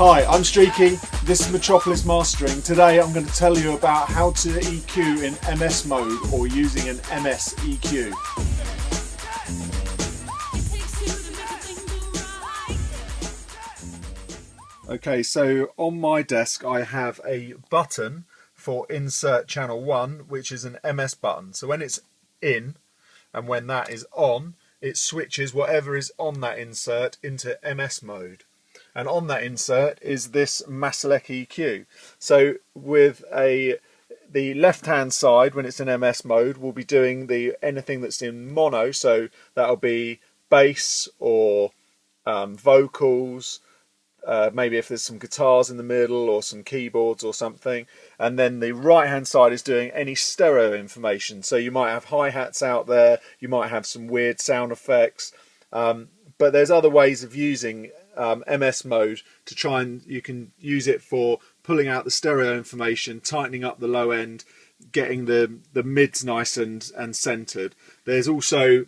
Hi, I'm Streaky, this is Metropolis Mastering. Today I'm going to tell you about how to EQ in MS mode or using an MS EQ. Okay, so on my desk I have a button for insert channel 1, which is an MS button. So when it's in and when that is on, it switches whatever is on that insert into MS mode. And on that insert is this Maselec EQ. So with the left hand side, when it's in MS mode, we'll be doing anything that's in mono. So that'll be bass or vocals, maybe if there's some guitars in the middle or some keyboards or something. And then the right hand side is doing any stereo information. So you might have hi-hats out there, you might have some weird sound effects, but there's other ways of using MS mode to try and you can use it for pulling out the stereo information, tightening up the low end, getting the mids nice and centered. There's also,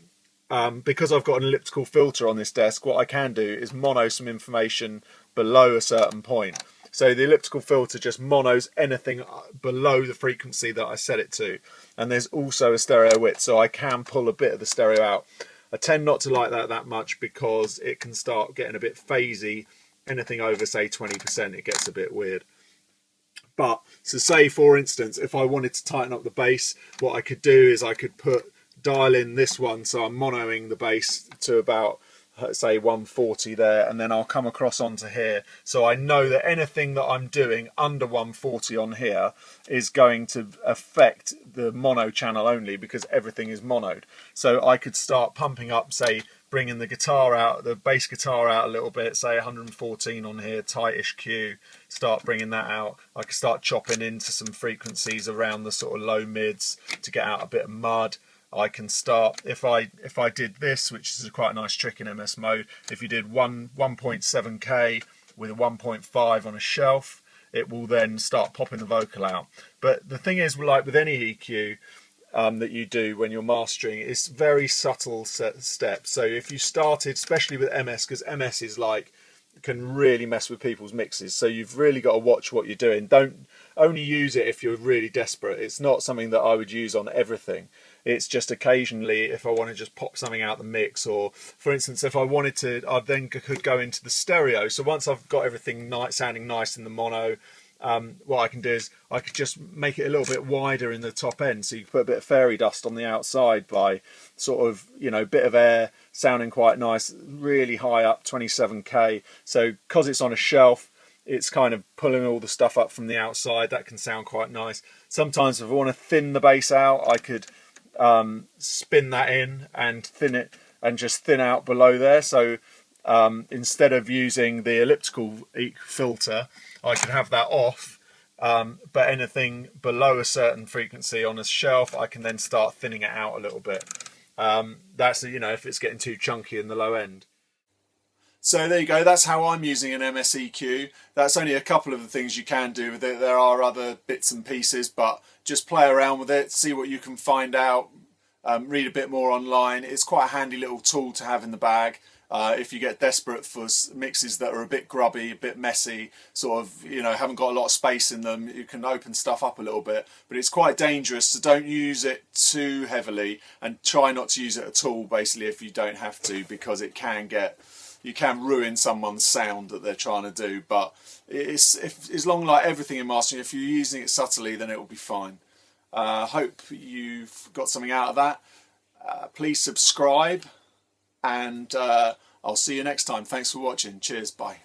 because I've got an elliptical filter on this desk, what I can do is mono some information below a certain point. So the elliptical filter just monos anything below the frequency that I set it to. And there's also a stereo width, so I can pull a bit of the stereo out. I tend not to like that much because it can start getting a bit phasey. Anything over, say, 20%, it gets a bit weird. But, so say, for instance, if I wanted to tighten up the bass, what I could do is I could dial in this one, so I'm monoing the bass to about, say, 140 there, and then I'll come across onto here. So I know that anything that I'm doing under 140 on here is going to affect the mono channel only because everything is monoed. So I could start pumping up, say, bringing the guitar out, the bass guitar out a little bit, say 114 on here, tightish Q, start bringing that out. I could start chopping into some frequencies around the sort of low mids to get out a bit of mud. I can start, if I did this, which is quite a nice trick in MS mode, if you did 1.7K with a 1.5 on a shelf, it will then start popping the vocal out. But the thing is, like with any EQ that you do when you're mastering, it's very subtle steps. So if you started, especially with MS, because MS is like, can really mess with people's mixes, so you've really got to watch what you're doing. Don't only use it if you're really desperate. It's not something that I would use on everything. It's just occasionally if I want to just pop something out the mix, or for instance if I wanted to, I then could go into the stereo. So once I've got everything sounding nice in the mono, what I can do is I could just make it a little bit wider in the top end, so you can put a bit of fairy dust on the outside by sort of, you know, bit of air sounding quite nice, really high up, 27K. So because it's on a shelf, it's kind of pulling all the stuff up from the outside. That can sound quite nice. Sometimes if I want to thin the bass out, I could spin that in and thin it and just thin out below there. So instead of using the elliptical filter, I could have that off, but anything below a certain frequency on a shelf, I can then start thinning it out a little bit. That's, you know, if it's getting too chunky in the low end. So there you go, that's how I'm using an MS EQ. That's only a couple of the things you can do with it. There are other bits and pieces, but just play around with it, see what you can find out, read a bit more online. It's quite a handy little tool to have in the bag. If you get desperate for mixes that are a bit grubby, a bit messy, sort of, you know, haven't got a lot of space in them, you can open stuff up a little bit. But it's quite dangerous, so don't use it too heavily and try not to use it at all, basically, if you don't have to, because it can you can ruin someone's sound that they're trying to do. But as long like everything in mastering, if you're using it subtly, then it will be fine. Hope you've got something out of that. Please subscribe, and I'll see you next time. Thanks for watching. Cheers. Bye.